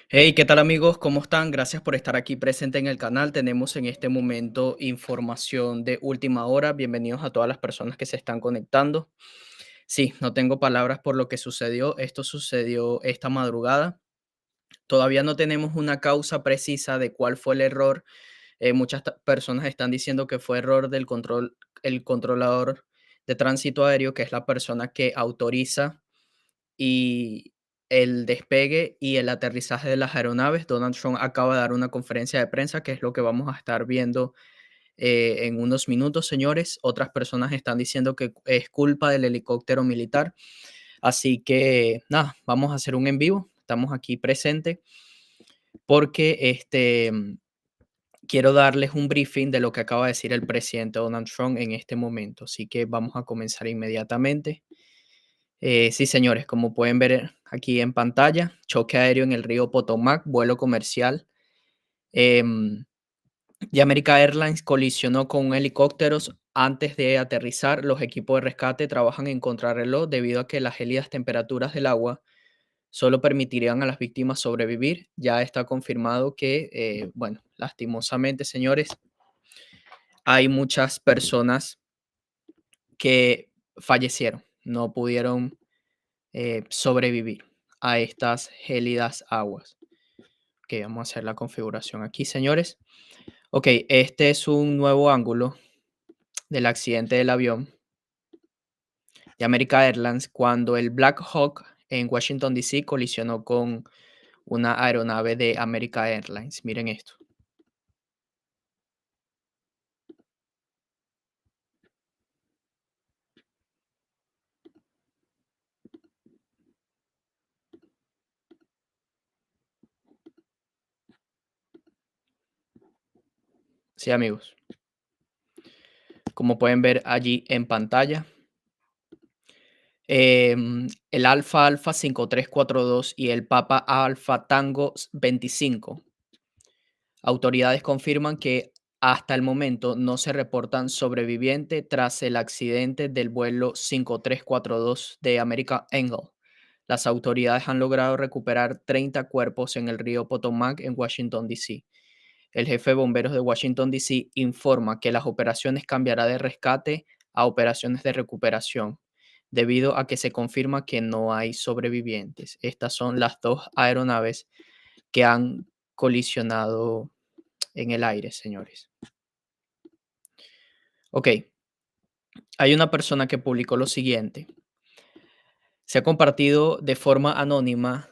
Hey, ¿qué tal amigos? ¿Cómo están? Gracias por estar aquí presente en el canal. Tenemos en este momento información de última hora. Bienvenidos a todas las personas que se están conectando. Sí, no tengo palabras por lo que sucedió. Esto sucedió esta madrugada. Todavía no tenemos una causa precisa de cuál fue el error. Muchas personas están diciendo que fue error del el controlador de tránsito aéreo, que es la persona que autoriza y el despegue y el aterrizaje de las aeronaves. Donald Trump acaba de dar una conferencia de prensa, que es lo que vamos a estar viendo en unos minutos, señores. Otras personas están diciendo que es culpa del helicóptero militar. Así que nada, vamos a hacer un en vivo. Estamos aquí presentes porque quiero darles un briefing de lo que acaba de decir el presidente Donald Trump en este momento. Así que vamos a comenzar inmediatamente. Sí, señores, como pueden ver aquí en pantalla, choque aéreo en el río Potomac, vuelo comercial. em, y America Airlines colisionó con un helicóptero antes de aterrizar. Los equipos de rescate trabajan en contrarreloj debido a que las gélidas temperaturas del agua solo permitirían a las víctimas sobrevivir. Ya está confirmado que, bueno, lastimosamente, señores, hay muchas personas que fallecieron, no pudieron sobrevivir a estas gélidas aguas. Ok, vamos a hacer la configuración aquí, señores. Ok, este es un nuevo ángulo del accidente del avión de America Airlines cuando el Black Hawk en Washington, D.C. colisionó con una aeronave de America Airlines. Miren esto. Sí, amigos. Como pueden ver allí en pantalla, el Alfa Alfa 5342 y el Papa Alfa Tango 25. Autoridades confirman que hasta el momento no se reportan sobrevivientes tras el accidente del vuelo 5342 de American Eagle. Las autoridades han logrado recuperar 30 cuerpos en el río Potomac en Washington, D.C. El jefe de bomberos de Washington, D.C. informa que las operaciones cambiarán de rescate a operaciones de recuperación, debido a que se confirma que no hay sobrevivientes. Estas son las dos aeronaves que han colisionado en el aire, señores. Ok, hay una persona que publicó lo siguiente. Se ha compartido de forma anónima,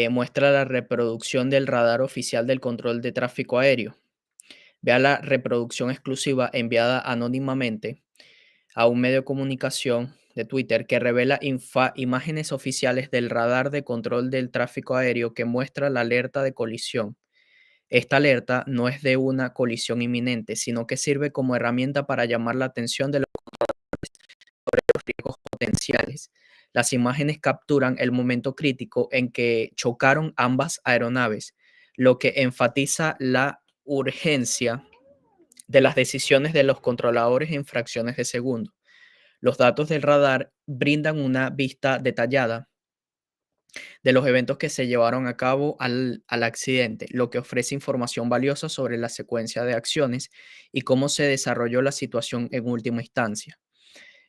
muestra la reproducción del radar oficial del control de tráfico aéreo. Vea la reproducción exclusiva enviada anónimamente a un medio de comunicación de Twitter que revela imágenes oficiales del radar de control del tráfico aéreo que muestra la alerta de colisión. Esta alerta no es de una colisión inminente, sino que sirve como herramienta para llamar la atención de los riesgos potenciales. Las imágenes capturan el momento crítico en que chocaron ambas aeronaves, lo que enfatiza la urgencia de las decisiones de los controladores en fracciones de segundo. Los datos del radar brindan una vista detallada de los eventos que se llevaron a cabo al accidente, lo que ofrece información valiosa sobre la secuencia de acciones y cómo se desarrolló la situación en última instancia.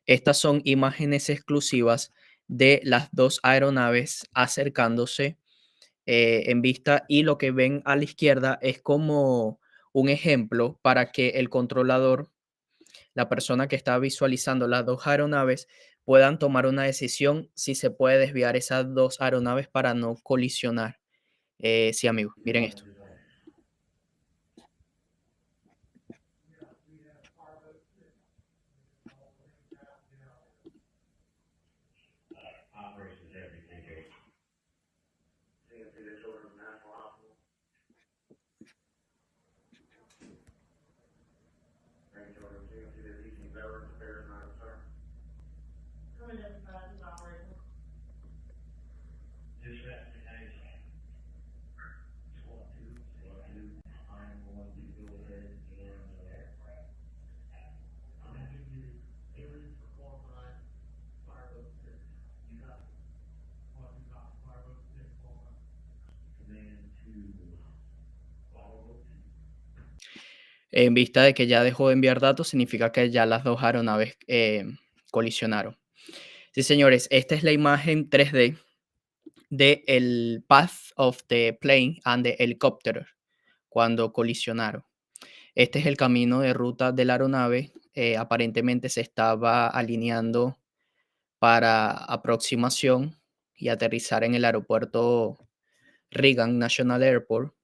Estas son imágenes exclusivas de las dos aeronaves acercándose en vista, y lo que ven a la izquierda es como un ejemplo para que el controlador, la persona que está visualizando las dos aeronaves, puedan tomar una decisión si se puede desviar esas dos aeronaves para no colisionar. Sí, amigos, miren esto. En vista de que ya dejó de enviar datos, significa que ya las dos aeronaves colisionaron. Sí, señores, esta es la imagen 3D del path of the plane and the helicopter cuando colisionaron. Este es el camino de ruta de la aeronave. Aparentemente se estaba alineando para aproximación y aterrizar en el aeropuerto Reagan National Airport.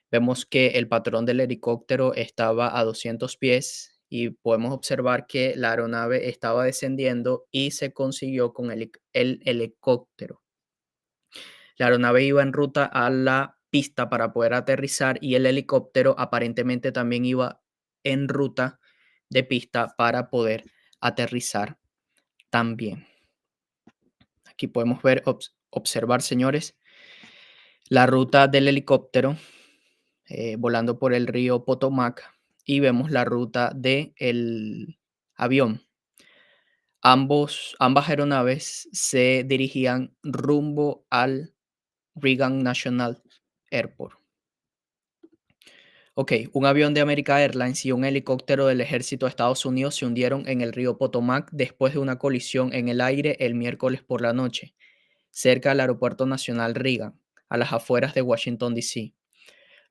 Vemos que el patrón del helicóptero estaba a 200 pies y podemos observar que la aeronave estaba descendiendo y se consiguió con el helicóptero. La aeronave iba en ruta a la pista para poder aterrizar y el helicóptero aparentemente también iba en ruta de pista para poder aterrizar también. Aquí podemos ver, observar, señores, la ruta del helicóptero volando por el río Potomac y vemos la ruta del avión. Ambas aeronaves se dirigían rumbo al Reagan National Airport. Ok, un avión de American Airlines y un helicóptero del ejército de Estados Unidos se hundieron en el río Potomac después de una colisión en el aire el miércoles por la noche, cerca del Aeropuerto Nacional Reagan, a las afueras de Washington, D.C.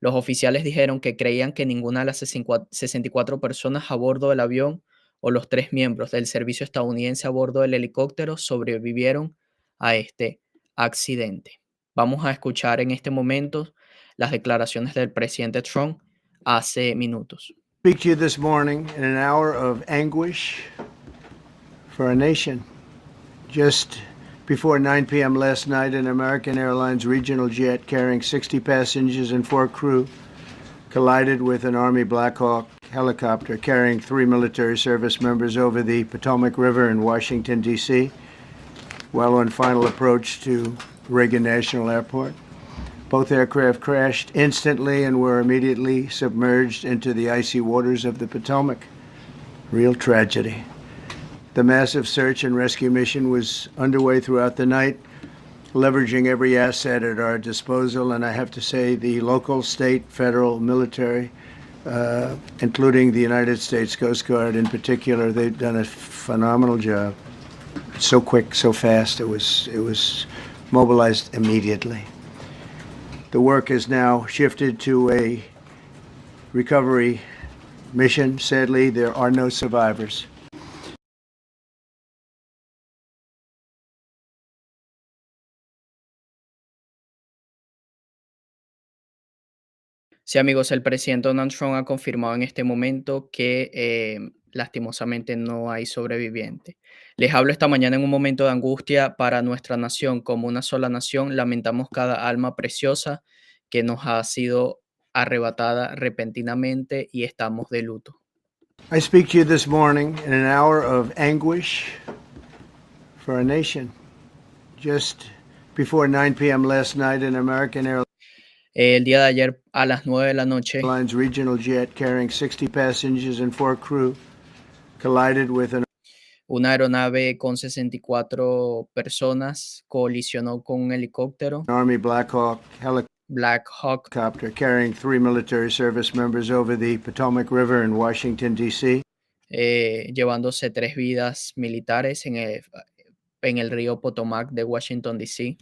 Los oficiales dijeron que creían que ninguna de las 64 personas a bordo del avión o los 3 miembros del servicio estadounidense a bordo del helicóptero sobrevivieron a este accidente. Vamos a escuchar en este momento las declaraciones del presidente Trump hace minutos. Speak to you this morning in an hour of anguish for our nation. Just before 9 p.m. last night, an American Airlines regional jet carrying 60 passengers and 4 crew collided with an Army Black Hawk helicopter carrying 3 military service members over the Potomac River in Washington, D.C., while on final approach to Reagan National Airport. Both aircraft crashed instantly and were immediately submerged into the icy waters of the Potomac. Real tragedy. The massive search and rescue mission was underway throughout the night, leveraging every asset at our disposal, and I have to say the local, state, federal, military, including the United States Coast Guard in particular, they've done a phenomenal job. So quick, so fast, it was mobilized immediately. The work has now shifted to a recovery mission. Sadly, there are no survivors. Sí, amigos, el presidente Donald Trump ha confirmado en este momento que lastimosamente no hay sobreviviente. Les hablo esta mañana en un momento de angustia para nuestra nación. Como una sola nación, lamentamos cada alma preciosa que nos ha sido arrebatada repentinamente y estamos de luto. I speak to you this morning in an hour of anguish for our nation. Just before 9 p.m. last night, an American El día de ayer a las 9 de la noche, Airlines regional jet carrying 60 passengers and 4 crew collided with an una aeronave con 64 personas colisionó con un helicóptero Army Black Hawk helicopter carrying 3 military service members over the Potomac River in Washington, D.C. Llevándose 3 vidas militares en el río Potomac de Washington, D.C.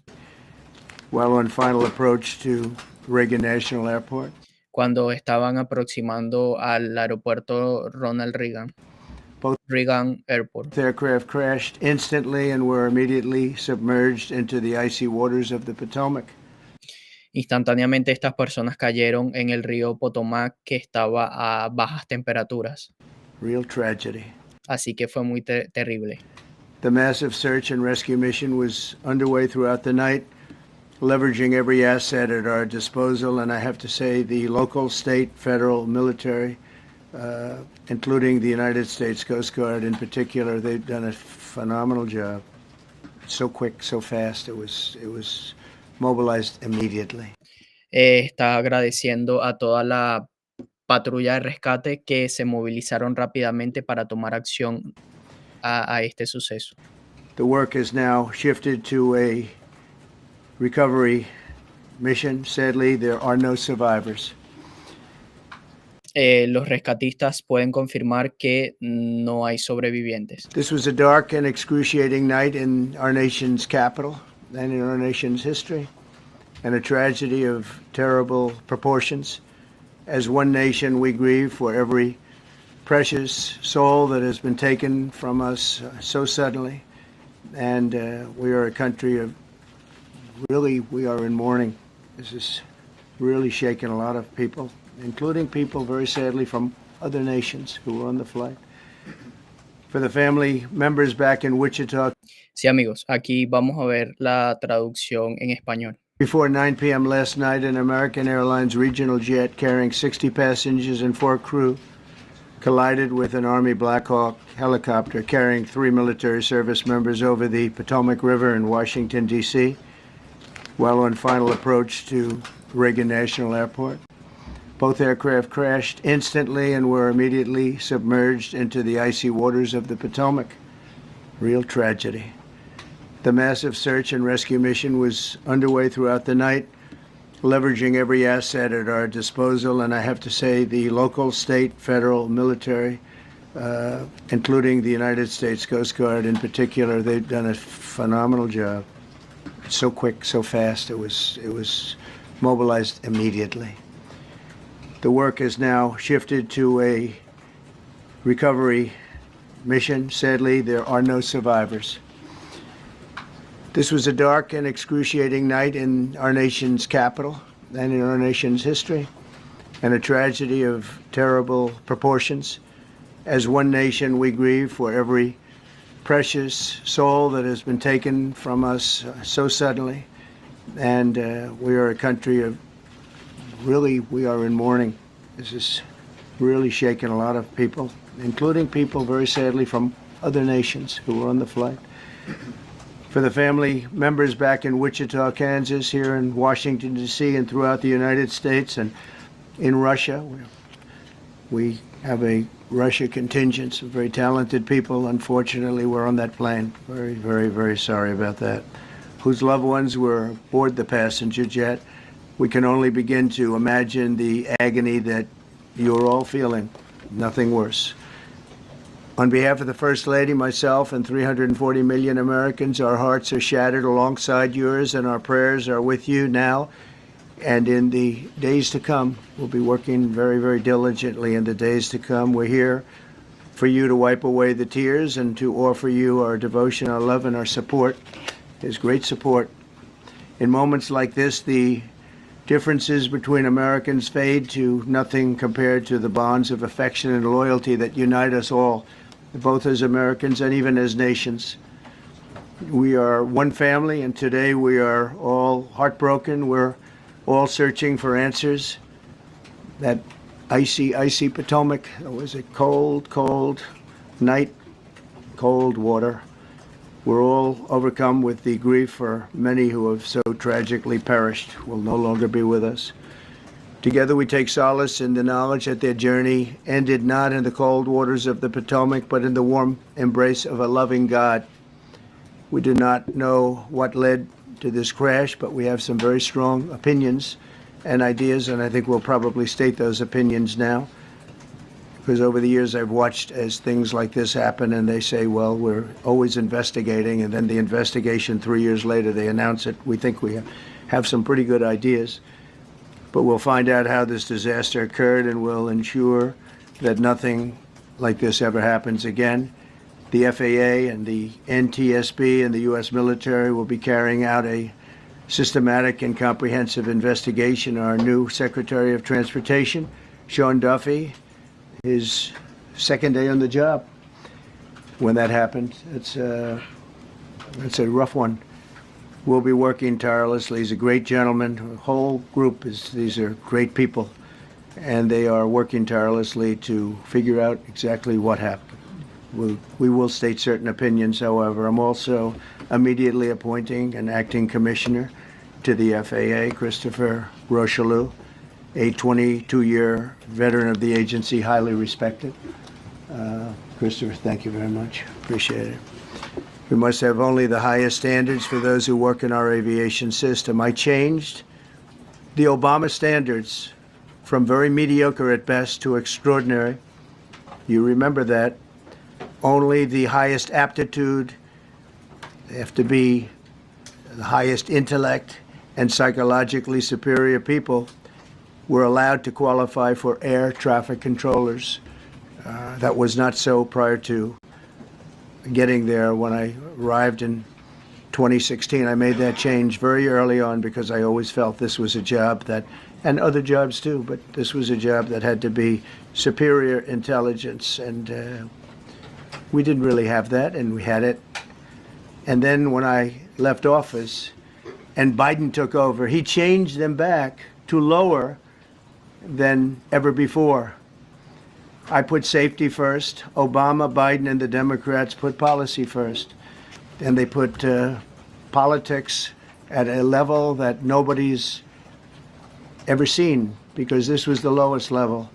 While on final approach to Reagan National Airport. Cuando estaban aproximando al aeropuerto Ronald Reagan. Reagan Airport. The aircraft crashed instantly and were immediately submerged into the icy waters of the Potomac. Instantáneamente estas personas cayeron en el río Potomac que estaba a bajas temperaturas. Real tragedy. Así que fue muy terrible. The massive search and rescue mission was underway throughout the night, leveraging every asset at our disposal, and I have to say the local, state, federal, military, including the United States Coast Guard in particular, they've done a phenomenal job. So quick, so fast, it was mobilized immediately. Está agradeciendo a toda la patrulla de rescate que se movilizaron rápidamente para tomar acción a este suceso. The work has now shifted to a recovery mission. Sadly, there are no survivors. los rescatistas pueden confirmar que no hay sobrevivientes. This was a dark and excruciating night in our nation's capital and in our nation's history, and a tragedy of terrible proportions. As one nation, we grieve for every precious soul that has been taken from us so suddenly, and we are a country of we are in mourning. This is really shaken a lot of people, including people, very sadly, from other nations who were on the flight. For the family members back in Wichita. Sí, amigos, aquí vamos a ver la traducción en español. Before 9 p.m. last night, an American Airlines regional jet carrying 60 passengers and 4 crew collided with an Army Black Hawk helicopter carrying 3 military service members over the Potomac River in Washington, D.C., while on final approach to Reagan National Airport. Both aircraft crashed instantly and were immediately submerged into the icy waters of the Potomac. Real tragedy. The massive search and rescue mission was underway throughout the night, leveraging every asset at our disposal, and I have to say the local, state, federal, military, including the United States Coast Guard in particular, they've done a phenomenal job. So quick, so fast, it was mobilized immediately. The work has now shifted to a recovery mission. Sadly, there are no survivors. This was a dark and excruciating night in our nation's capital and in our nation's history, and a tragedy of terrible proportions. As one nation, we grieve for every precious soul that has been taken from us so suddenly, and we are a country of we are in mourning. This is really shaken a lot of people, including people, very sadly, from other nations who were on the flight. For the family members back in Wichita, Kansas, here in Washington, D.C., and throughout the United States and in Russia, we have a Russia contingent of very talented people. Unfortunately, were on that plane. Very, very, very sorry about that. Whose loved ones were aboard the passenger jet. We can only begin to imagine the agony that you're all feeling. Nothing worse. On behalf of the First Lady, myself, and 340 million Americans, our hearts are shattered alongside yours, and our prayers are with you now and in the days to come. We'll be working very, very diligently in the days to come. We're here for you to wipe away the tears and to offer you our devotion, our love, and our support. There's great support. In moments like this, the differences between Americans fade to nothing compared to the bonds of affection and loyalty that unite us all, both as Americans and even as nations. We are one family, and today we are all heartbroken. We're all searching for answers. That icy, icy Potomac, it was a cold, cold night, cold water. We're all overcome with the grief for many who have so tragically perished, will no longer be with us. Together we take solace in the knowledge that their journey ended not in the cold waters of the Potomac, but in the warm embrace of a loving God. We do not know what led to this crash, but we have some very strong opinions and ideas, and I think we'll probably state those opinions now. Because over the years I've watched as things like this happen, and they say, well, we're always investigating, and then the investigation 3 years later, they announce it. We think we have some pretty good ideas, but we'll find out how this disaster occurred, and we'll ensure that nothing like this ever happens again. The FAA and the NTSB and the U.S. military will be carrying out a systematic and comprehensive investigation. Our new Secretary of Transportation, Sean Duffy, his second day on the job when that happened. It's a rough one. We'll be working tirelessly. He's a great gentleman. The whole group these are great people, and they are working tirelessly to figure out exactly what happened. We will state certain opinions, however. I'm also immediately appointing an acting commissioner to the FAA, Christopher Rocheleau, a 22-year veteran of the agency, highly respected. Christopher, thank you very much. Appreciate it. We must have only the highest standards for those who work in our aviation system. I changed the Obama standards from very mediocre at best to extraordinary. You remember that. Only the highest aptitude, they have to be the highest intellect and psychologically superior people were allowed to qualify for air traffic controllers. That was not so prior to getting there. When I arrived in 2016, I made that change very early on because I always felt this was a job that, and other jobs too, but this was a job that had to be superior intelligence, and we didn't really have that, and we had it. And then when I left office and Biden took over, he changed them back to lower than ever before. I put safety first. Obama, Biden, and the Democrats put policy first. And they put politics at a level that nobody's ever seen, because this was the lowest level.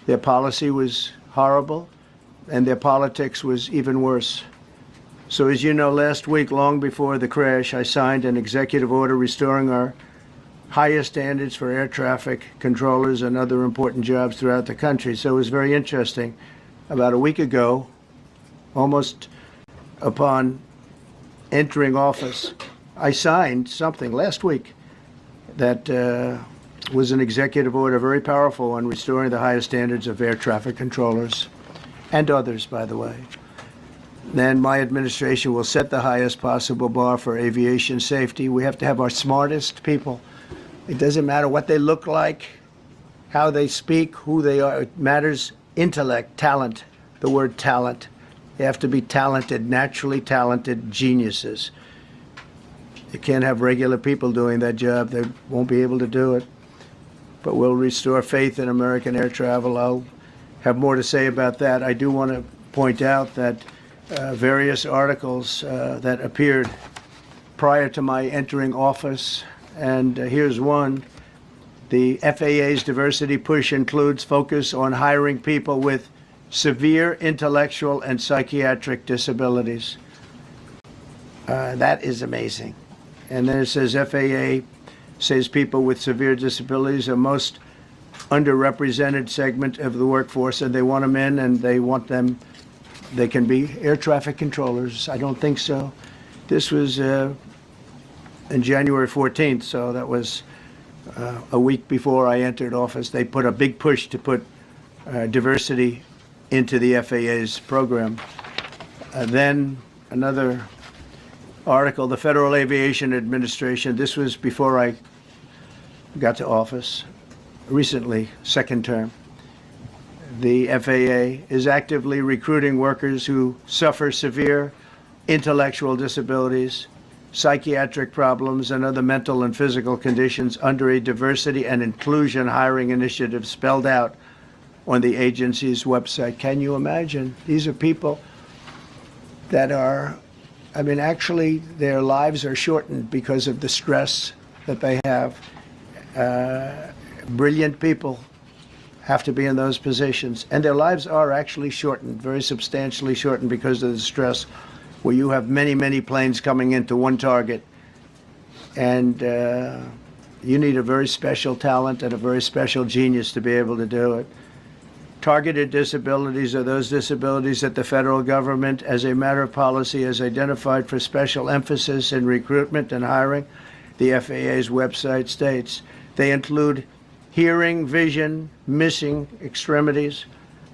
Their policy was horrible, and their politics was even worse. So as you know, last week, long before the crash, I signed an executive order restoring our highest standards for air traffic controllers and other important jobs throughout the country. So it was very interesting. About a week ago, almost upon entering office, I signed something last week that was an executive order, very powerful, on restoring the highest standards of air traffic controllers and others, by the way. Then my administration will set the highest possible bar for aviation safety. We have to have our smartest people. It doesn't matter what they look like, how they speak, who they are. It matters intellect, talent, the word talent. They have to be talented, naturally talented geniuses. You can't have regular people doing that job. They won't be able to do it. But we'll restore faith in American air travel. I'll have more to say about that. I do want to point out that various articles that appeared prior to my entering office, and here's one. The FAA's diversity push includes focus on hiring people with severe intellectual and psychiatric disabilities. That is amazing. And then it says FAA says people with severe disabilities are most underrepresented segment of the workforce, and they want them in, and they want them, they can be air traffic controllers. I don't think so. This was in January 14th, so that was a week before I entered office. They put a big push to put diversity into the FAA's program. Then another article, the Federal Aviation Administration, this was before I got to office, recently, second term. The FAA is actively recruiting workers who suffer severe intellectual disabilities, psychiatric problems, and other mental and physical conditions under a diversity and inclusion hiring initiative spelled out on the agency's website. Can you imagine? These are people that are, I mean, actually their lives are shortened because of the stress that they have. Brilliant people have to be in those positions, and their lives are actually shortened, very substantially shortened, because of the stress, where you have many, many planes coming into one target, and you need a very special talent and a very special genius to be able to do it. Targeted disabilities are those disabilities that the federal government, as a matter of policy, has identified for special emphasis in recruitment and hiring. The FAA's website states they include hearing, vision, missing extremities,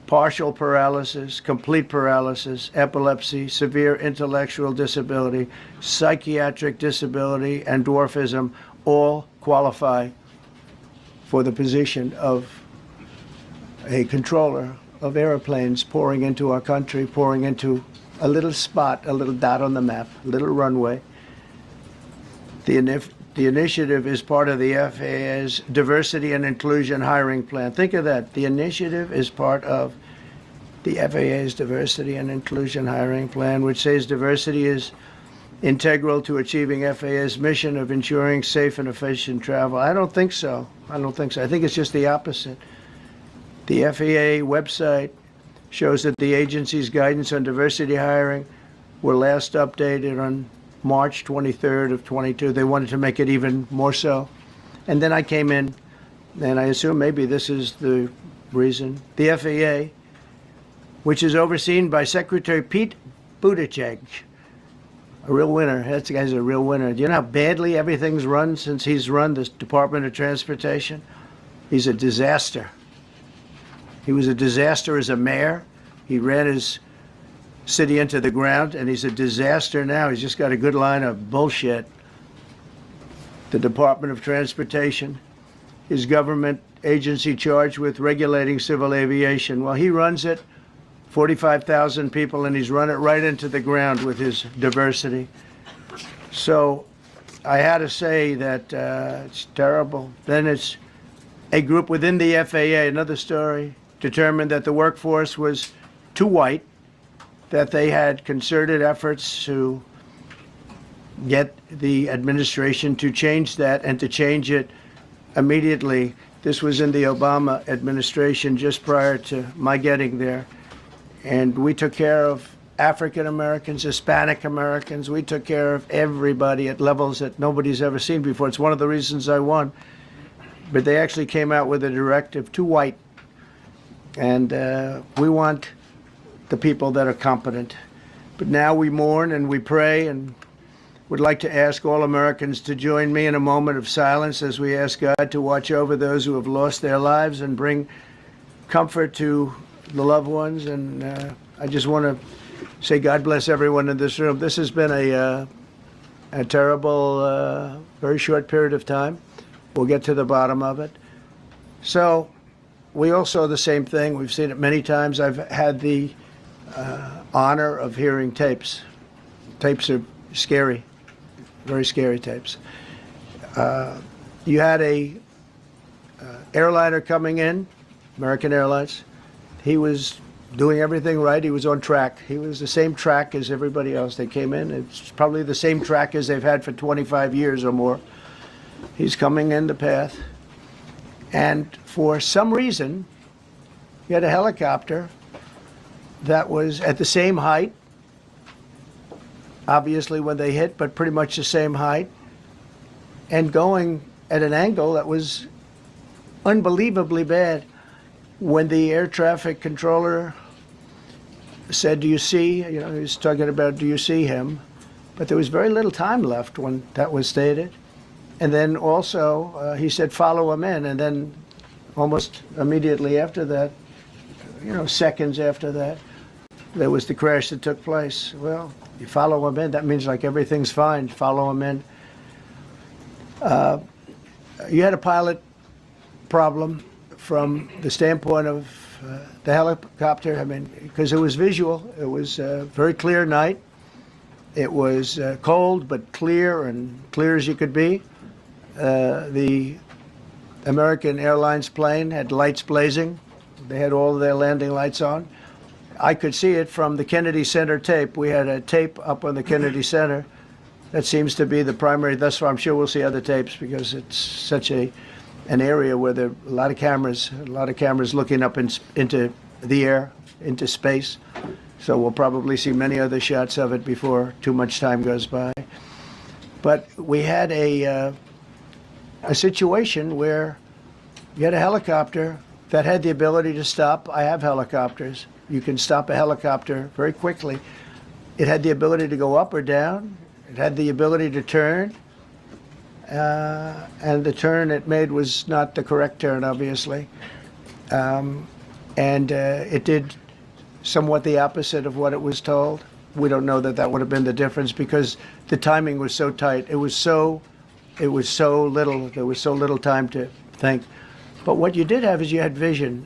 partial paralysis, complete paralysis, epilepsy, severe intellectual disability, psychiatric disability, and dwarfism all qualify for the position of a controller of airplanes pouring into our country, pouring into a little spot, a little dot on the map, a little runway. The initiative is part of the FAA's diversity and inclusion hiring plan. Think of that. The initiative is part of the FAA's diversity and inclusion hiring plan, which says diversity is integral to achieving FAA's mission of ensuring safe and efficient travel. I don't think so. I don't think so. I think it's just the opposite. The FAA website shows that the agency's guidance on diversity hiring were last updated on March 23rd of 22. They wanted to make it even more so. And then I came in and I assume maybe this is the reason, the FAA, which is overseen by Secretary Pete Buttigieg, a real winner. That guy's a real winner. Do you know how badly everything's run since he's run the Department of Transportation? He's a disaster. He was a disaster as a mayor. He ran his city into the ground, and he's a disaster now. He's just got a good line of bullshit. The Department of Transportation, his government agency charged with regulating civil aviation. Well, he runs it, 45,000 people, and he's run it right into the ground with his diversity. So I had to say that it's terrible. Then it's a group within the FAA, another story, determined that the workforce was too white, that they had concerted efforts to get the administration to change that and to change it immediately. This was in the Obama administration just prior to my getting there. And we took care of African Americans, Hispanic Americans. We took care of everybody at levels that nobody's ever seen before. It's one of the reasons I won. But they actually came out with a directive, too white. And we want the people that are competent. But now we mourn and we pray and would like to ask all Americans to join me in a moment of silence as we ask God to watch over those who have lost their lives and bring comfort to the loved ones. And I just want to say God bless everyone in this room. This has been a terrible, very short period of time. We'll get to the bottom of it. So we all saw the same thing. We've seen it many times. I've had the honor of hearing tapes. Tapes are scary, very scary tapes. You had a airliner coming in, American Airlines. He was doing everything right. He was on track. He was the same track as everybody else. They came in. It's probably the same track as they've had for 25 years or more. He's coming in the path. And for some reason, you had a helicopter that was at the same height, obviously when they hit, but pretty much the same height, and going at an angle that was unbelievably bad. When the air traffic controller said, "Do you see?" He was talking about, "Do you see him?" But there was very little time left when that was stated. And then also he said, "Follow him in." And then almost immediately after that, seconds after that, there was the crash that took place. Well, you follow him in, that means like everything's fine. Follow him in. You had a pilot problem from the standpoint of the helicopter. I mean, because it was visual. It was a very clear night. It was cold, but clear, and clear as you could be. The American Airlines plane had lights blazing. They had all of their landing lights on. I could see it from the Kennedy Center tape. We had a tape up on the Kennedy Center. That seems to be the primary thus far. I'm sure we'll see other tapes because it's such an area where there are a lot of cameras looking up into the air, into space. So we'll probably see many other shots of it before too much time goes by. But we had a situation where you had a helicopter that had the ability to stop. I have helicopters. You can stop a helicopter very quickly. It had the ability to go up or down. It had the ability to turn. And the turn it made was not the correct turn, obviously. It did somewhat the opposite of what it was told. We don't know that would have been the difference because the timing was so tight. It was so little. There was so little time to think. But what you did have is you had vision.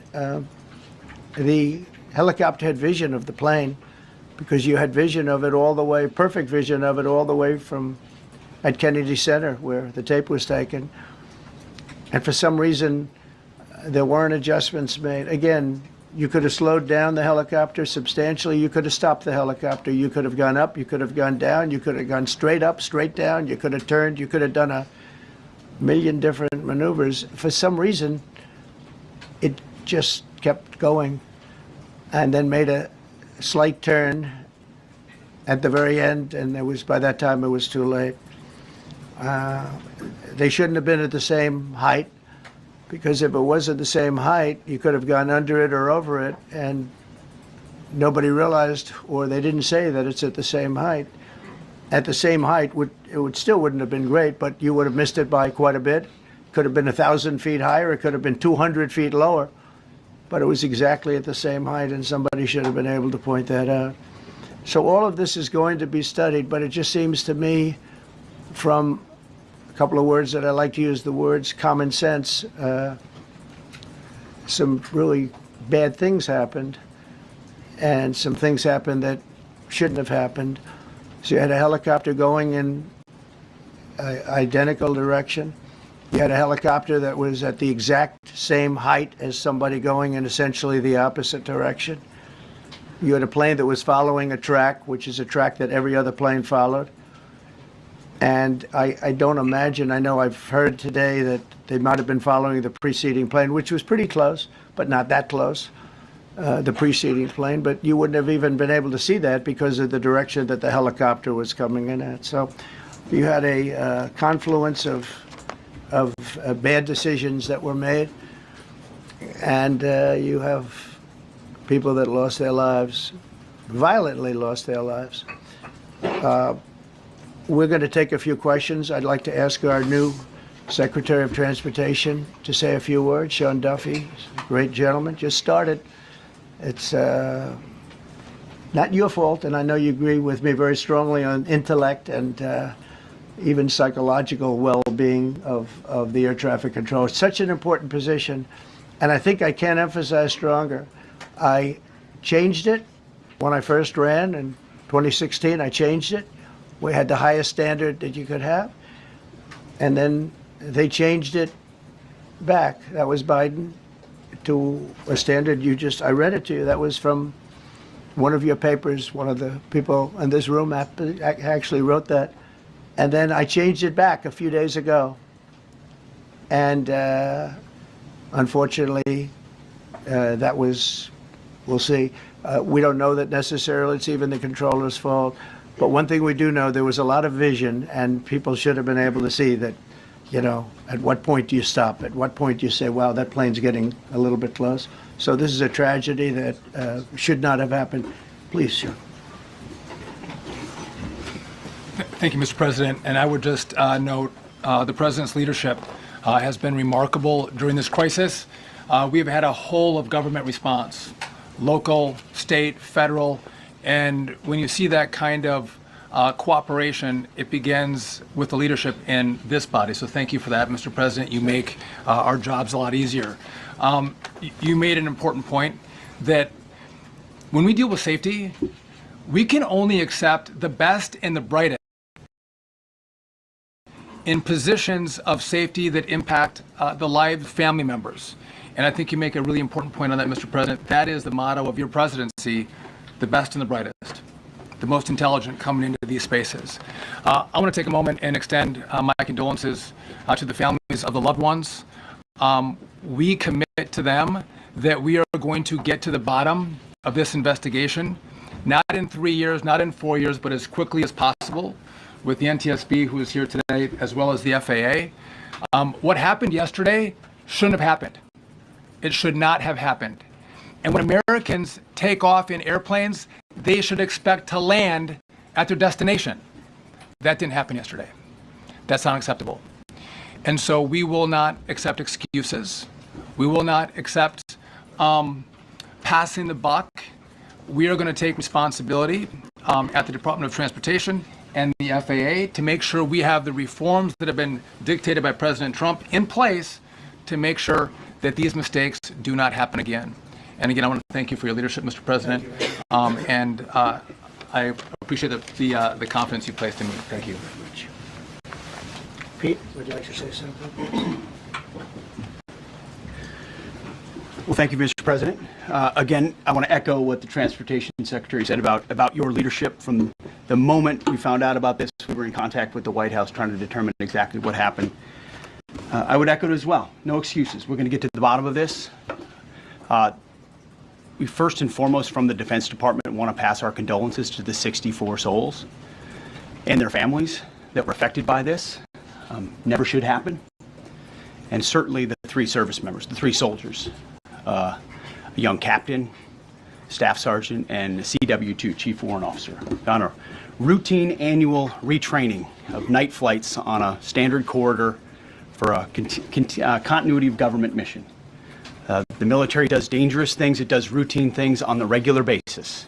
The helicopter had vision of the plane because you had vision of it all the way, perfect vision of it all the way from at Kennedy Center where the tape was taken. And for some reason, there weren't adjustments made. Again, you could have slowed down the helicopter substantially. You could have stopped the helicopter. You could have gone up. You could have gone down. You could have gone straight up, straight down. You could have turned. You could have done a million different maneuvers. For some reason, it just kept going and then made a slight turn at the very end, and by that time it was too late. They shouldn't have been at the same height. because if it wasn't the same height, you could have gone under it or over it, and nobody realized, or they didn't say that it's at the same height. At the same height, it still wouldn't have been great, but you would have missed it by quite a bit. Could have been 1,000 feet higher. It could have been 200 feet lower, but it was exactly at the same height, and somebody should have been able to point that out. So all of this is going to be studied, but it just seems to me, from a couple of words that I like to use, the words common sense, some really bad things happened, and some things happened that shouldn't have happened. So you had a helicopter going in an identical direction. You had a helicopter that was at the exact same height as somebody going in essentially the opposite direction. You had a plane that was following a track, which is a track that every other plane followed. And I don't imagine, I know I've heard today that they might have been following the preceding plane, which was pretty close, but not that close, the preceding plane. But you wouldn't have even been able to see that because of the direction that the helicopter was coming in at. So you had a confluence of bad decisions that were made, and you have people that lost their lives, violently lost their lives. We're going to take a few questions. I'd like to ask our new Secretary of Transportation to say a few words. Sean Duffy, great gentleman, just started. It's not your fault, and I know you agree with me very strongly on intellect and even psychological well-being of the air traffic control. It's such an important position, and I think I can't emphasize stronger. I changed it when I first ran in 2016. I changed it. We had the highest standard that you could have, and then they changed it back. That was Biden, to a standard I read it to you. That was from one of your papers. One of the people in this room actually wrote that. And then I changed it back a few days ago. And unfortunately, that was, we'll see. We don't know that necessarily it's even the controller's fault. But one thing we do know, there was a lot of vision, and people should have been able to see that, you know, at what point do you stop? At what point do you say, wow, that plane's getting a little bit close? So this is a tragedy that should not have happened. Please, Sean. Thank you, Mr. President. And I would just note the President's leadership has been remarkable during this crisis. We have had a whole of government response, local, state, federal. And when you see that kind of cooperation, it begins with the leadership in this body. So thank you for that, Mr. President. You make our jobs a lot easier. You made an important point that when we deal with safety, we can only accept the best and the brightest in positions of safety that impact the lives of family members. And I think you make a really important point on that, Mr. President. That is the motto of your presidency, the best and the brightest, the most intelligent coming into these spaces. I want to take a moment and extend my condolences to the families of the loved ones. We commit to them that we are going to get to the bottom of this investigation, not in 3 years, not in 4 years, but as quickly as possible, with the NTSB, who is here today, as well as the FAA. What happened yesterday shouldn't have happened. It should not have happened. And when Americans take off in airplanes, they should expect to land at their destination. That didn't happen yesterday. That's not acceptable. And so we will not accept excuses. We will not accept passing the buck. We are going to take responsibility at the Department of Transportation and the FAA to make sure we have the reforms that have been dictated by President Trump in place to make sure that these mistakes do not happen again. And again, I want to thank you for your leadership, Mr. President, and I appreciate the confidence you placed in me. Thank you. Pete, would you like to say something? Well, thank you, Mr. President. Again, I want to echo what the Transportation Secretary said about your leadership. From the moment we found out about this, we were in contact with the White House trying to determine exactly what happened. I would echo it as well. No excuses. We're going to get to the bottom of this. We first and foremost, from the Defense Department, want to pass our condolences to the 64 souls and their families that were affected by this. Never should happen. and certainly the 3 service members, the 3 soldiers, a young captain, staff sergeant, and a CW2, chief warrant officer, on a routine annual retraining of night flights on a standard corridor for a continuity of government mission. The military does dangerous things, it does routine things on the regular basis.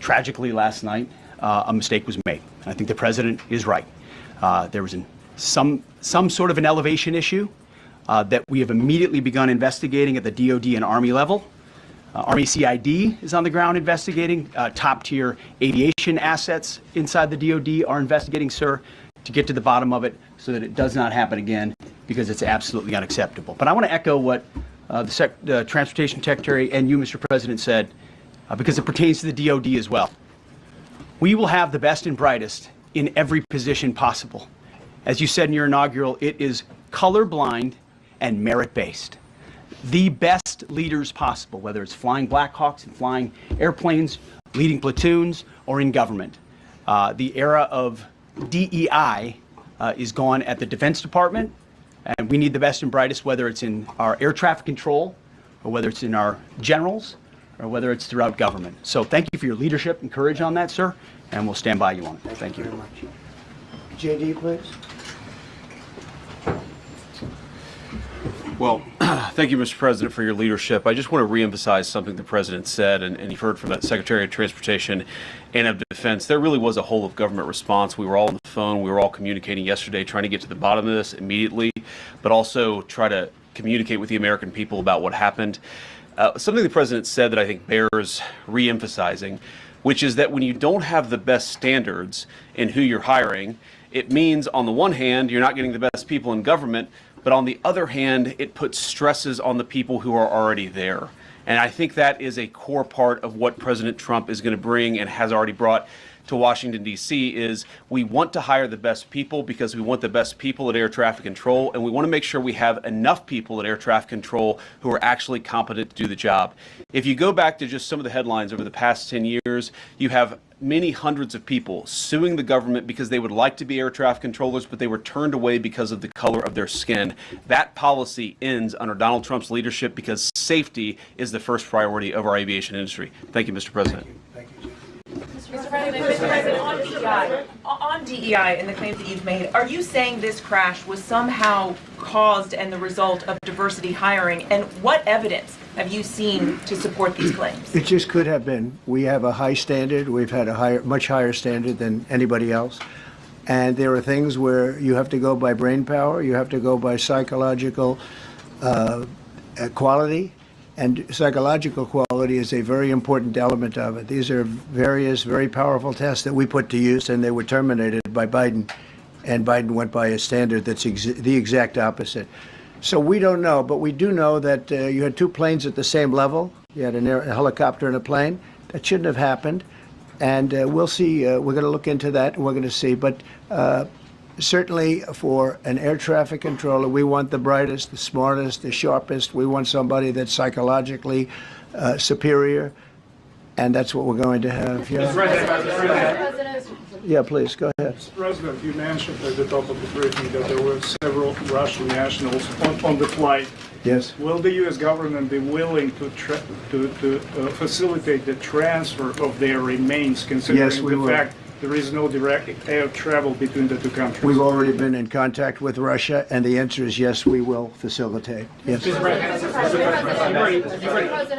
Tragically, last night, a mistake was made. I think the president is right. There was some sort of an elevation issue that we have immediately begun investigating at the DoD and Army level. Army CID is on the ground investigating. Top-tier aviation assets inside the DoD are investigating, sir, to get to the bottom of it so that it does not happen again, because it's absolutely unacceptable. But I want to echo what the Transportation Secretary and you, Mr. President, said, because it pertains to the DoD as well. We will have the best and brightest in every position possible. As you said in your inaugural, it is colorblind and merit-based. The best leaders possible, whether it's flying Black Hawks and flying airplanes, leading platoons, or in government. The era of DEI is gone at the Defense Department, and we need the best and brightest, whether it's in our air traffic control, or whether it's in our generals, or whether it's throughout government. So thank you for your leadership and courage on that, sir, and we'll stand by you on it. Thank you very much. JD, please. Well, thank you, Mr. President, for your leadership. I just want to reemphasize something the President said, and you've heard from the Secretary of Transportation and of Defense. There really was a whole of government response. We were all on the phone. We were all communicating yesterday, trying to get to the bottom of this immediately, but also try to communicate with the American people about what happened. Something the President said that I think bears reemphasizing, which is that when you don't have the best standards in who you're hiring, it means, on the one hand, you're not getting the best people in government, but on the other hand, it puts stresses on the people who are already there. And I think that is a core part of what President Trump is going to bring and has already brought to Washington, D.C. is we want to hire the best people because we want the best people at air traffic control, and we want to make sure we have enough people at air traffic control who are actually competent to do the job. If you go back to just some of the headlines over the past 10 years, you have many hundreds of people suing the government because they would like to be air traffic controllers, but they were turned away because of the color of their skin. That policy ends under Donald Trump's leadership because safety is the first priority of our aviation industry. Thank you, Mr. President. Thank you. Mr. President, on DEI and the claims that you've made, are you saying this crash was somehow caused and the result of diversity hiring? And what evidence have you seen to support these claims? It just could have been. We have a high standard. We've had a much higher standard than anybody else. And there are things where you have to go by brain power, you have to go by psychological quality. And psychological quality is a very important element of it. These are various very powerful tests that we put to use, and they were terminated by Biden. And Biden went by a standard that's the exact opposite. So we don't know, but we do know that you had 2 planes at the same level. You had a helicopter and a plane. That shouldn't have happened. And we'll see. We're going to look into that, and we're going to see. But certainly for an air traffic controller, we want the brightest, the smartest, the sharpest. We want somebody that's psychologically superior, and that's what we're going to have. Yeah. Yeah, please, go ahead. Mr. President, you mentioned at the top of the briefing that there were several Russian nationals on the flight. Yes. Will the U.S. government be willing to facilitate the transfer of their remains, considering Yes, we the will. fact there is no direct air travel between the 2 countries? We've already been in contact with Russia, and the answer is yes, we will facilitate. Yes.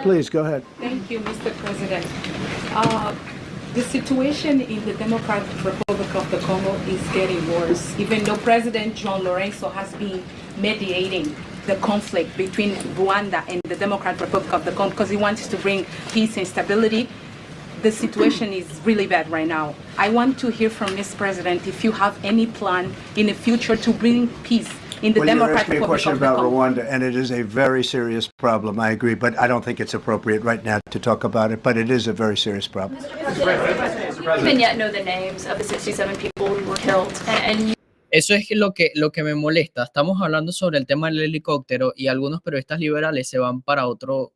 Please, go ahead. Thank you, Mr. President. The situation in the Democratic Republic of the Congo is getting worse, even though President John Lorenzo has been mediating the conflict between Rwanda and the Democratic Republic of the Congo because he wants to bring peace and stability. The situation is really bad right now. I want to hear from Mr. President if you have any plan in the future to bring peace in the Well, you're Democratic asking me a Republic question of the about Congo. Rwanda, and it is a very serious problem, I agree, but I don't think it's appropriate right now to talk about it, but it is a very serious problem. We don't even yet know the names of the 67 people who were killed. And Eso es lo que me molesta. Estamos hablando sobre el tema del helicóptero y algunos periodistas liberales se van para otra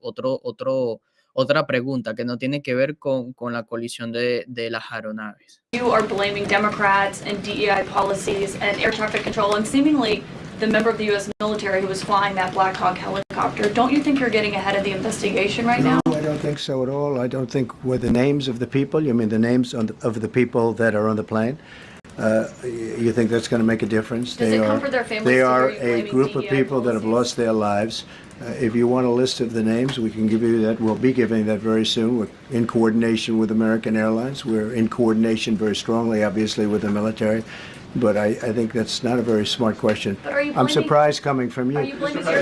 pregunta que no tiene que ver con la colisión de las aeronaves. you are blaming Democrats and DEI policies and air traffic control and seemingly the member of the U.S. military who was flying that Black Hawk helicopter. Don't you think you're getting ahead of the investigation right now? No, I don't think so at all. I don't think with the names of the people, you mean the names of the people that are on the plane? You think that's going to make a difference? Does it comfort their families They to are hear you a blaming group of DEI people that have policies? lost their lives. If you want a list of the names, we can give you that. We'll be giving that very soon. We're in coordination with American Airlines. We're in coordination very strongly, obviously, with the military. But I think that's not a very smart question. But are you I'm blaming- surprised coming from you. Are you blaming your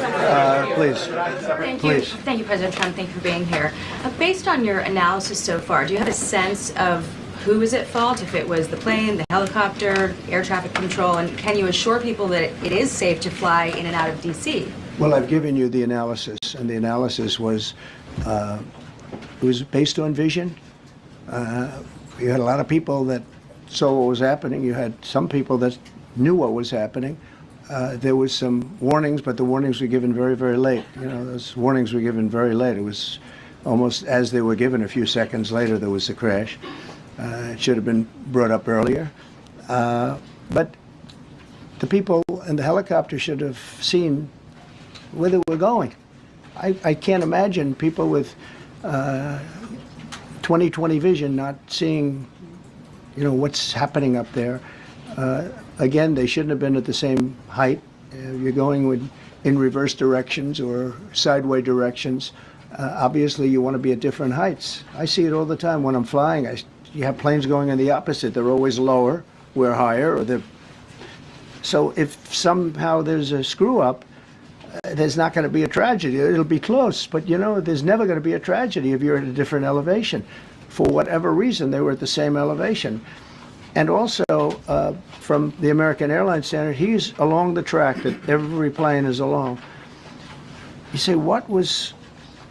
Please. Thank you. Please. Thank you, President Trump. Thank you for being here. Based on your analysis so far, do you have a sense of who is at fault, if it was the plane, the helicopter, air traffic control, and can you assure people that it is safe to fly in and out of D.C.? Well, I've given you the analysis, and the analysis was it was based on vision. You had a lot of people that saw what was happening. You had some people that knew what was happening. There was some warnings, but the warnings were given very, very late. You know, those warnings were given very late. It was almost as they were given. A few seconds later, there was the crash. It should have been brought up earlier. But the people in the helicopter should have seen where they were going. I can't imagine people with 20/20 vision not seeing, you know, what's happening up there. Again, they shouldn't have been at the same height. You're going in reverse directions or sideways directions. Obviously, you want to be at different heights. I see it all the time when I'm flying. You have planes going in the opposite. They're always lower. We're higher. So if somehow there's a screw up, there's not going to be a tragedy. It'll be close, but you know, there's never going to be a tragedy if you're at a different elevation. For whatever reason, they were at the same elevation. And also, from the American Airlines standard, he's along the track that every plane is along. You say, what was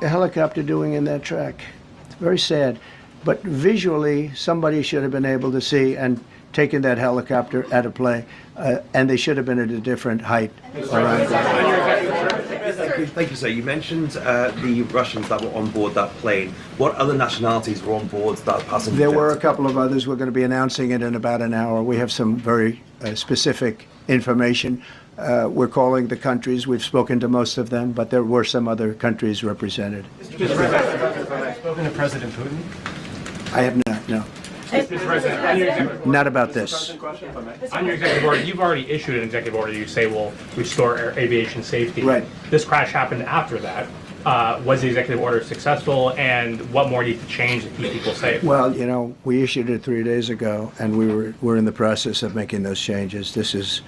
a helicopter doing in that track? It's very sad. But visually, somebody should have been able to see and taken that helicopter out of play, and they should have been at a different height. Thank you, sir. You mentioned the Russians that were on board that plane. What other nationalities were on board that passenger? There were a couple of others. We're going to be announcing it in about an hour. We have some very specific information. We're calling the countries. We've spoken to most of them, but there were some other countries represented. Mr. President, spoken to President Putin? I have not, no. Not about this. On your executive order, you've already issued an executive order. You say will restore aviation safety. Right. This crash happened after that. Was the executive order successful, and what more needs to change to keep people safe? Well, you know, we issued it 3 days ago, and we're in the process of making those changes. This is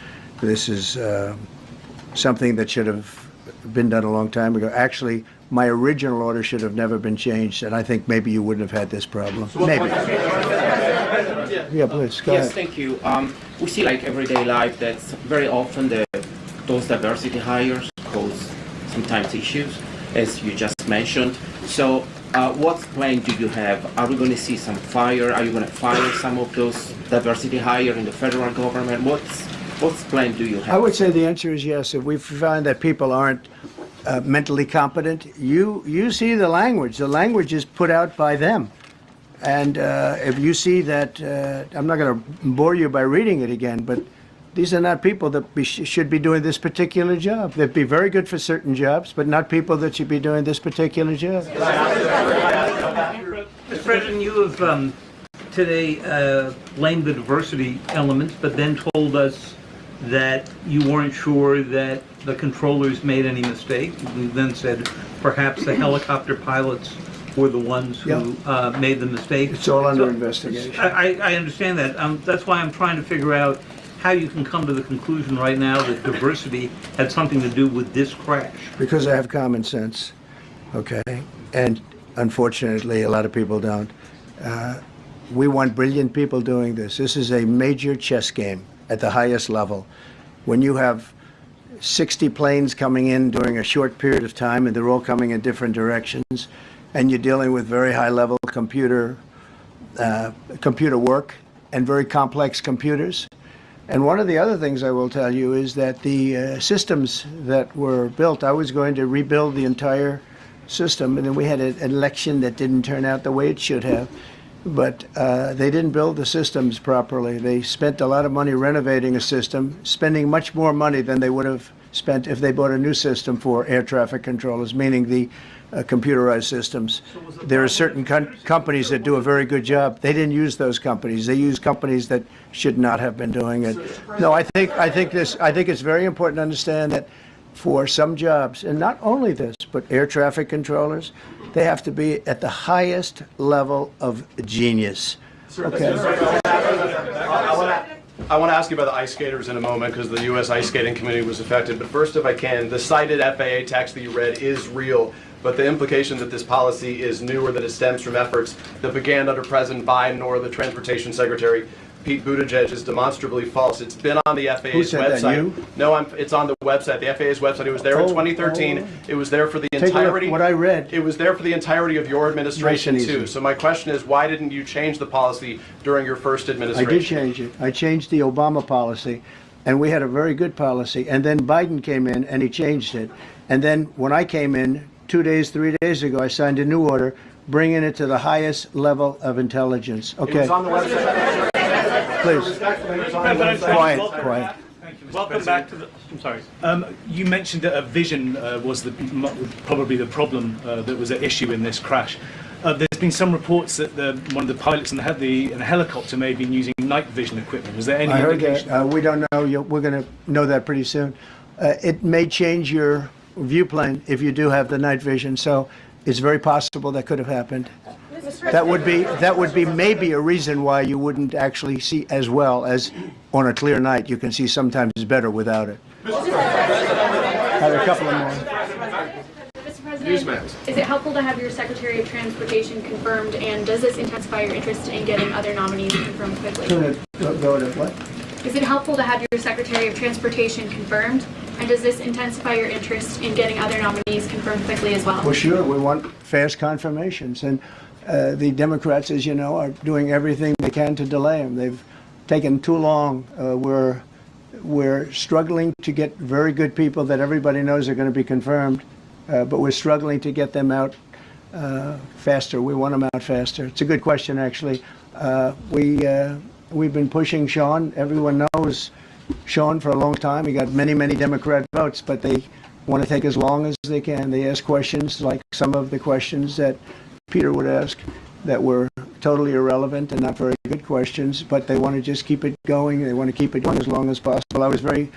something that should have been done a long time ago. Actually, my original order should have never been changed, and I think maybe you wouldn't have had this problem. Maybe. Yeah, please, go ahead. Yes, thank you. We see like everyday life that very often those diversity hires cause sometimes issues, as you just mentioned. So what plan do you have? Are we going to see some fire? Are you going to fire some of those diversity hires in the federal government? What plan do you have? I would say the answer is yes. If we find that people aren't mentally competent, you see the language. The language is put out by them. And if you see that, I'm not going to bore you by reading it again, but these are not people that should be doing this particular job. They'd be very good for certain jobs, but not people that should be doing this particular job. Mr. President, you have today blamed the diversity elements, but then told us that you weren't sure that the controllers made any mistake. You then said perhaps the helicopter pilots were the ones who made the mistake. It's all under investigation. I understand that. That's why I'm trying to figure out how you can come to the conclusion right now that diversity had something to do with this crash. Because I have common sense, okay? And unfortunately, a lot of people don't. We want brilliant people doing this. This is a major chess game at the highest level. When you have 60 planes coming in during a short period of time, and they're all coming in different directions, and you're dealing with very high-level computer work and very complex computers. And one of the other things I will tell you is that the systems that were built, I was going to rebuild the entire system, and then we had an election that didn't turn out the way it should have. but they didn't build the systems properly. They spent a lot of money renovating a system, spending much more money than they would have spent if they bought a new system for air traffic controllers, meaning the computerized systems. There are certain companies that do a very good job. They didn't use those companies. They used companies that should not have been doing it. No, I think it's very important to understand that for some jobs, and not only this, but air traffic controllers, they have to be at the highest level of genius. Okay. I want to ask you about the ice skaters in a moment because the U.S. Ice Skating Committee was affected. But first, if I can, the cited FAA text that you read is real. But the implication that this policy is new or that it stems from efforts that began under President Biden or the Transportation Secretary Pete Buttigieg is demonstrably false. It's been on the FAA's Who said website. That, you? No, it's on the website, the FAA's website. It was there in 2013. It was there for the entirety. What I read. It was there for the entirety of your administration too. So my question is, why didn't you change the policy during your first administration? I did change it. I changed the Obama policy, and we had a very good policy. And then Biden came in and he changed it. And then when I came in 2 days, 3 days ago, I signed a new order bringing it to the highest level of intelligence. Okay. It was on the website. Please. Quiet. Welcome back to the. I'm sorry. You mentioned that a vision was probably the problem that was at issue in this crash. There's been some reports that one of the pilots in the helicopter may have been using night vision equipment. Was there any indication? I heard that. We don't know. We're going to know that pretty soon. It may change your viewplane if you do have the night vision. So it's very possible that could have happened. That would be maybe a reason why you wouldn't actually see as well as on a clear night. You can see sometimes better without it. Have a couple of more. Mr. President, is it helpful to have your Secretary of Transportation confirmed, and does this intensify your interest in getting other nominees confirmed quickly? Go to what? Is it helpful to have your Secretary of Transportation confirmed, and does this intensify your interest in getting other nominees confirmed quickly as well? Well, sure. We want fast confirmations, and the Democrats, as you know, are doing everything they can to delay them. They've taken too long. We're struggling to get very good people that everybody knows are going to be confirmed, but we're struggling to get them out faster. We want them out faster. It's a good question, actually. We've been pushing Sean. Everyone knows Sean for a long time. He got many, many Democrat votes, but they want to take as long as they can. They ask questions like some of the questions that Peter would ask that were totally irrelevant and not very good questions, but they want to just keep it going. They want to keep it going as long as possible. I was very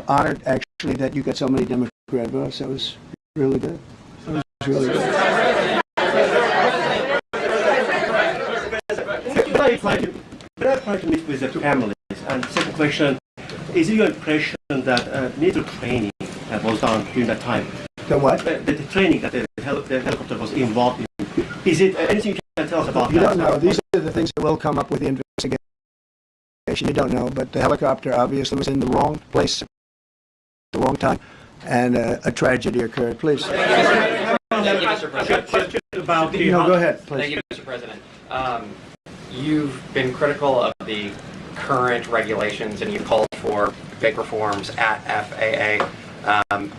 honored, actually, that you got so many Democrat votes. That was really good. That was really good. But I try to meet with the families. And second question, is it your impression that neither training was done during that time? The what? The training that the helicopter was involved in. Is it anything you can tell us about that? You don't know. These are the things that will come up with the investigation. You don't know, but the helicopter obviously was in the wrong place at the wrong time, and a tragedy occurred. Please. Thank you, Mr. President. No, go ahead, please. Thank you, Mr. President. You've been critical of the current regulations, and you've called for big reforms at FAA. I'm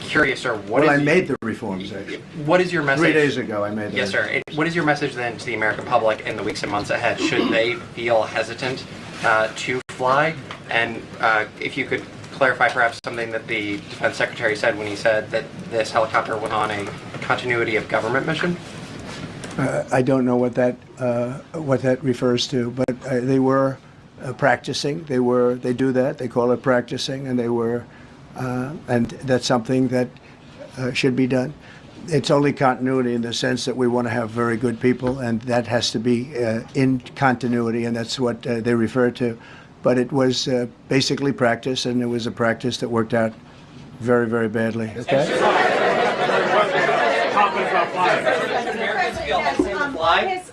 curious, sir, I made the reforms, actually. What is your message? 3 days ago, I made them. Yes, sir. What is your message then to the American public in the weeks and months ahead? Should they feel hesitant to fly? And if you could clarify perhaps something that the Defense Secretary said when he said that this helicopter was on a continuity of government mission? I don't know what that refers to, but they were practicing. They do that. They call it practicing, and they were. And that's something that should be done. It's only continuity in the sense that we want to have very good people, and that has to be in continuity, and that's what they refer to. But it was basically practice, and it was a practice that worked out very, very badly. Okay?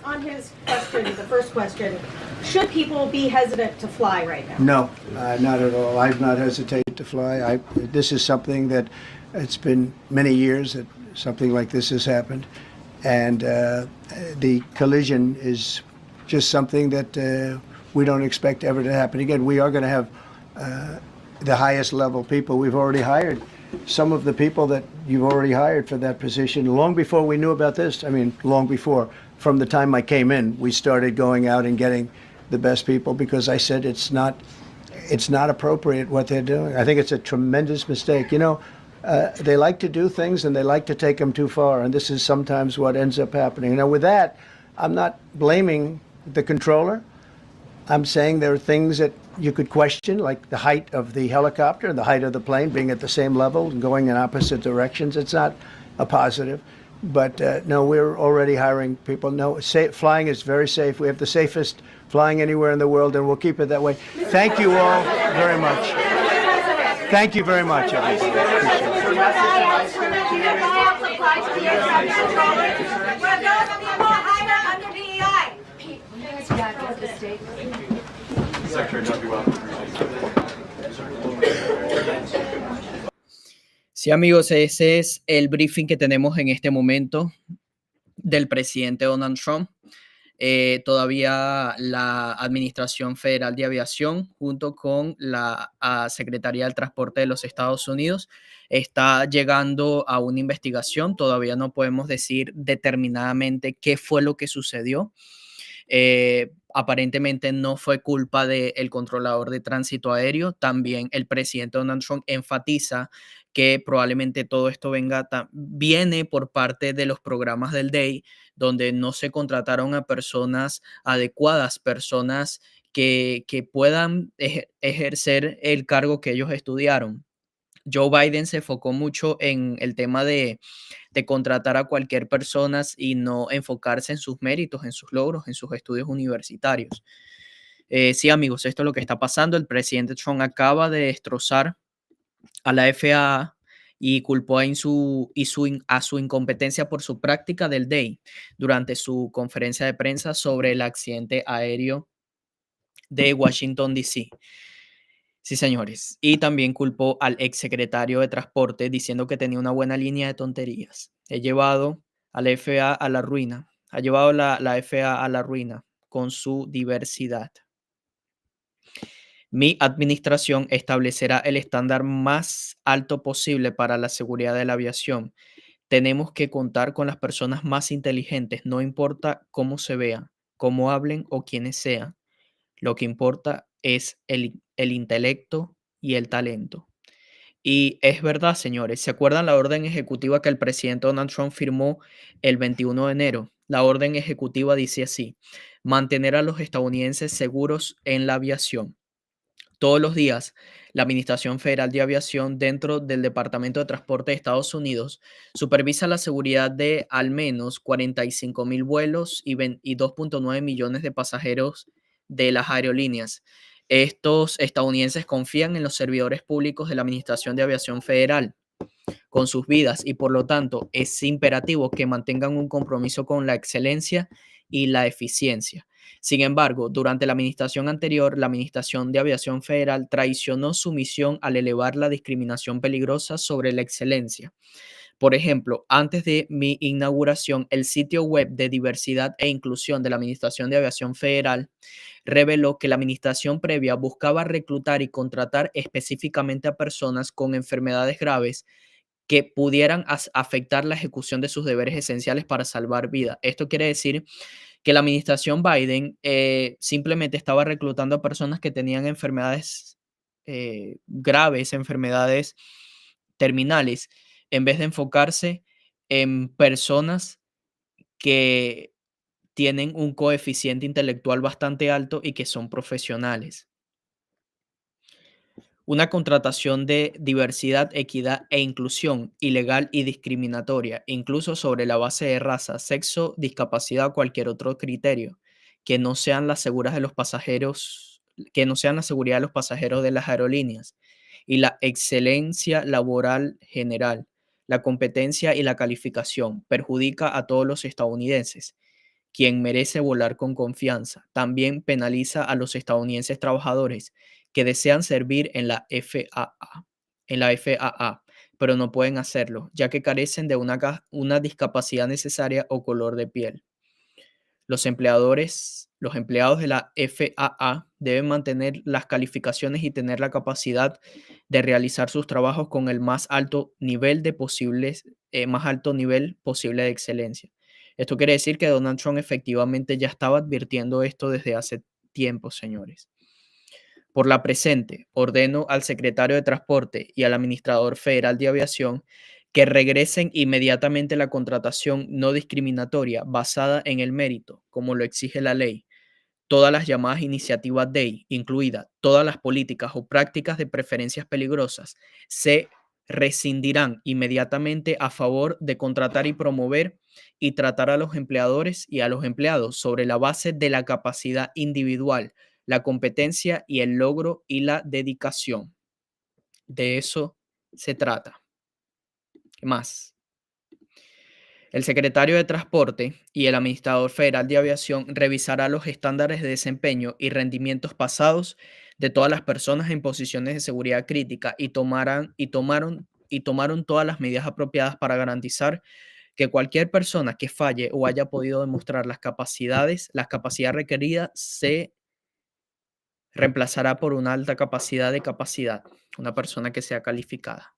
On his question, the first question, should people be hesitant to fly right now? No, not at all. I've not hesitated to fly. This is something that it's been many years that something like this has happened, and the collision is just something that we don't expect ever to happen again. We are going to have the highest level people. We've already hired some of the people that you've already hired for that position long before we knew about this. I mean, long before. From the time I came in, we started going out and getting the best people because I said it's not appropriate what they're doing. I think it's a tremendous mistake. You know, they like to do things and they like to take them too far, and this is sometimes what ends up happening. Now, with that, I'm not blaming the controller. I'm saying there are things that you could question, like the height of the helicopter and the height of the plane being at the same level and going in opposite directions. It's not a positive. But no, we're already hiring people. No, flying is very safe. We have the safest flying anywhere in the world, and we'll keep it that way. Thank you all very much. Thank you very much, Sí, amigos, ese es el briefing que tenemos en este momento del presidente Donald Trump. Todavía la Administración Federal de Aviación, junto con la Secretaría del Transporte de los Estados Unidos, está llegando a una investigación. Todavía no podemos decir determinadamente qué fue lo que sucedió. Aparentemente no fue culpa del controlador de tránsito aéreo. También el presidente Donald Trump enfatiza que probablemente todo esto viene por parte de los programas del DEI, donde no se contrataron a personas adecuadas, personas que puedan ejercer el cargo que ellos estudiaron. Joe Biden se enfocó mucho en el tema de contratar a cualquier persona y no enfocarse en sus méritos, en sus logros, en sus estudios universitarios. Sí, amigos, esto es lo que está pasando. El presidente Trump acaba de destrozar a la FAA y culpó a su incompetencia por su práctica del DEI durante su conferencia de prensa sobre el accidente aéreo de Washington, D.C. Sí, señores. Y también culpó al exsecretario de Transporte diciendo que tenía una buena línea de tonterías. He llevado a la FAA a la ruina. Ha llevado la FAA a la ruina con su diversidad. Mi administración establecerá el estándar más alto posible para la seguridad de la aviación. Tenemos que contar con las personas más inteligentes, no importa cómo se vean, cómo hablen o quiénes sean. Lo que importa es el intelecto y el talento. Y es verdad, señores, ¿se acuerdan la orden ejecutiva que el presidente Donald Trump firmó el 21 de enero? La orden ejecutiva dice así: mantener a los estadounidenses seguros en la aviación. Todos los días, la Administración Federal de Aviación, dentro del Departamento de Transporte de Estados Unidos, supervisa la seguridad de al menos 45,000 vuelos y 2.9 millones de pasajeros de las aerolíneas. Estos estadounidenses confían en los servidores públicos de la Administración de Aviación Federal con sus vidas y por lo tanto es imperativo que mantengan un compromiso con la excelencia y la eficiencia. Sin embargo, durante la administración anterior, la Administración de Aviación Federal traicionó su misión al elevar la discriminación peligrosa sobre la excelencia. Por ejemplo, antes de mi inauguración, el sitio web de diversidad e inclusión de la Administración de Aviación Federal reveló que la administración previa buscaba reclutar y contratar específicamente a personas con enfermedades graves que pudieran afectar la ejecución de sus deberes esenciales para salvar vidas. Esto quiere decir que la administración Biden simplemente estaba reclutando a personas que tenían enfermedades graves, enfermedades terminales, en vez de enfocarse en personas que tienen un coeficiente intelectual bastante alto y que son profesionales. Una contratación de diversidad, equidad e inclusión ilegal y discriminatoria, incluso sobre la base de raza, sexo, discapacidad o cualquier otro criterio, que no sean las seguras de los pasajeros, que no sean la seguridad de los pasajeros de las aerolíneas, y la excelencia laboral general, la competencia y la calificación, perjudica a todos los estadounidenses. Quien merece volar con confianza. También penaliza a los estadounidenses trabajadores que desean servir en la FAA, pero no pueden hacerlo, ya que carecen de una discapacidad necesaria o color de piel. Los empleados de la FAA deben mantener las calificaciones y tener la capacidad de realizar sus trabajos con el más alto nivel posible de excelencia. Esto quiere decir que Donald Trump efectivamente ya estaba advirtiendo esto desde hace tiempo, señores. Por la presente, ordeno al secretario de Transporte y al administrador federal de aviación que regresen inmediatamente la contratación no discriminatoria basada en el mérito, como lo exige la ley. Todas las llamadas iniciativas DEI, incluidas todas las políticas o prácticas de preferencias peligrosas, se rescindirán inmediatamente a favor de contratar y promover y tratar a los empleadores y a los empleados sobre la base de la capacidad individual, la competencia y el logro y la dedicación. De eso se trata. ¿Qué más? El secretario de Transporte y el administrador federal de aviación revisará los estándares de desempeño y rendimientos pasados de todas las personas en posiciones de seguridad crítica y tomaron todas las medidas apropiadas para garantizar que cualquier persona que falle o haya podido demostrar las capacidades requeridas se reemplazará por una alta capacidad, una persona que sea calificada.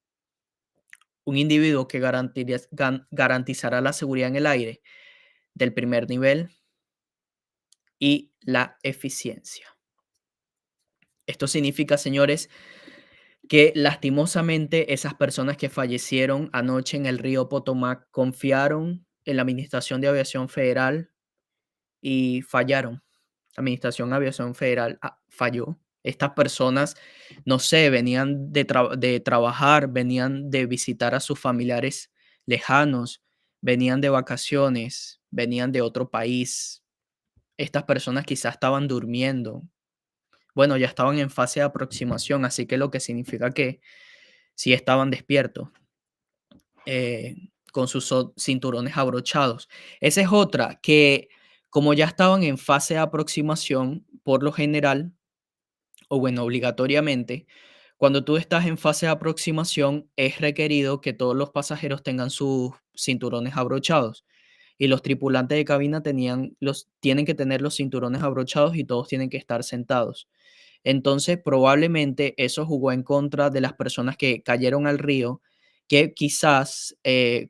Un individuo que garantizará la seguridad en el aire del primer nivel y la eficiencia. Esto significa, señores, que lastimosamente esas personas que fallecieron anoche en el río Potomac confiaron en la Administración de Aviación Federal y fallaron. La Administración de Aviación Federal falló. Estas personas, no sé, venían de trabajar, venían de visitar a sus familiares lejanos, venían de vacaciones, venían de otro país. Estas personas quizás estaban durmiendo. Bueno, ya estaban en fase de aproximación, así que lo que significa que sí estaban despiertos, con sus cinturones abrochados. Esa es otra, que como ya estaban en fase de aproximación, por lo general, o bueno, obligatoriamente, cuando tú estás en fase de aproximación, es requerido que todos los pasajeros tengan sus cinturones abrochados. Y los tripulantes de cabina tienen que tener los cinturones abrochados y todos tienen que estar sentados. Entonces, probablemente eso jugó en contra de las personas que cayeron al río, que quizás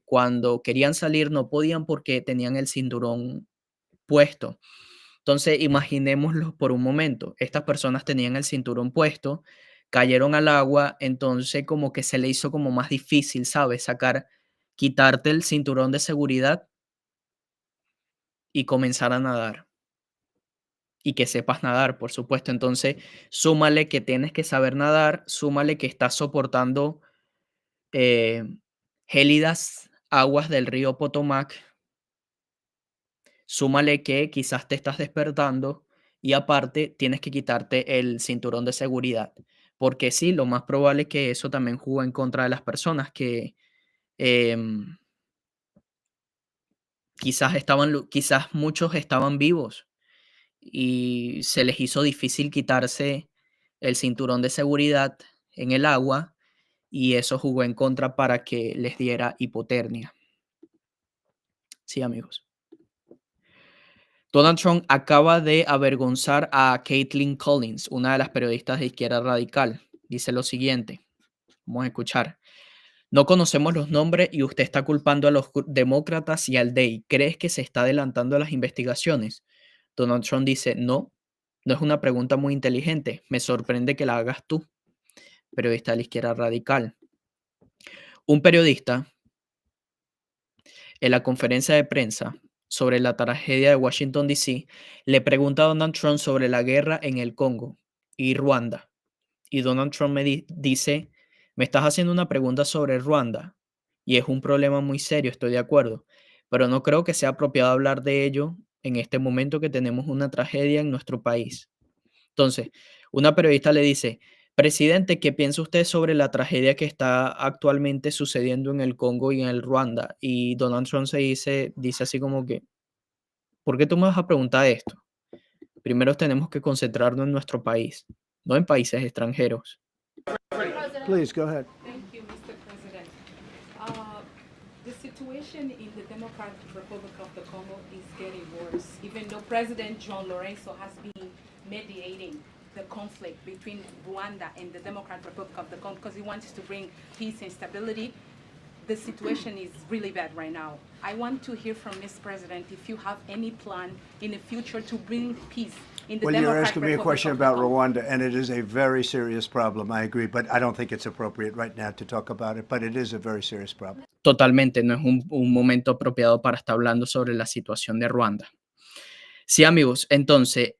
cuando querían salir no podían porque tenían el cinturón puesto. Entonces, imaginémoslo por un momento. Estas personas tenían el cinturón puesto, cayeron al agua, entonces como que se le hizo como más difícil, ¿sabes? Quitarte el cinturón de seguridad y comenzar a nadar. Y que sepas nadar, por supuesto. Entonces, súmale que tienes que saber nadar, súmale que estás soportando gélidas aguas del río Potomac, súmale que quizás te estás despertando y aparte tienes que quitarte el cinturón de seguridad. Porque sí, lo más probable es que eso también jugó en contra de las personas que quizás muchos estaban vivos y se les hizo difícil quitarse el cinturón de seguridad en el agua y eso jugó en contra para que les diera hipotermia. Sí, amigos. Donald Trump acaba de avergonzar a Caitlin Collins, una de las periodistas de izquierda radical. Dice lo siguiente, vamos a escuchar. No conocemos los nombres y usted está culpando a los demócratas y al DEI. ¿Crees que se está adelantando a las investigaciones? Donald Trump dice, no es una pregunta muy inteligente. Me sorprende que la hagas tú, periodista de la izquierda radical. Un periodista en la conferencia de prensa sobre la tragedia de Washington, D.C., le pregunta a Donald Trump sobre la guerra en el Congo y Ruanda. Y Donald Trump dice, me estás haciendo una pregunta sobre Ruanda y es un problema muy serio, estoy de acuerdo, pero no creo que sea apropiado hablar de ello en este momento que tenemos una tragedia en nuestro país. Entonces, una periodista le dice, presidente, ¿qué piensa usted sobre la tragedia que está actualmente sucediendo en el Congo y en el Ruanda? Y Donald Trump dice así como que, ¿por qué tú me vas a preguntar esto? Primero tenemos que concentrarnos en nuestro país, no en países extranjeros. Please, go ahead. Thank you, Mr. President. The situation in the Democratic Republic of the Congo is getting worse, even though President John Lorenzo has been mediating the conflict between Rwanda and the Democratic Republic of the Congo because he wants to bring peace and stability. The situation is really bad right now. I want to hear from Ms. President if you have any plan in the future to bring peace in the Well, Democratic you're asking me a Republic question of the about Congo. Rwanda, and it is a very serious problem. I agree, but I don't think it's appropriate right now to talk about it, but it is a very serious problem. Totalmente, no es un momento apropiado para estar hablando sobre la situación de Ruanda. Sí, amigos, entonces,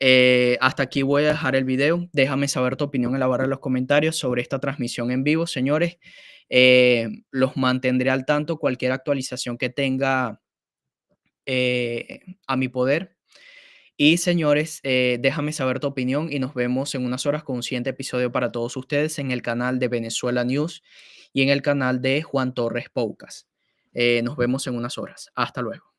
hasta aquí voy a dejar el video. Déjame saber tu opinión en la barra de los comentarios sobre esta transmisión en vivo, señores. Los mantendré al tanto, cualquier actualización que tenga a mi poder. Y señores, déjame saber tu opinión y nos vemos en unas horas con un siguiente episodio para todos ustedes en el canal de Venezuela News y en el canal de Juan Torres Podcast. Nos vemos en unas horas. Hasta luego.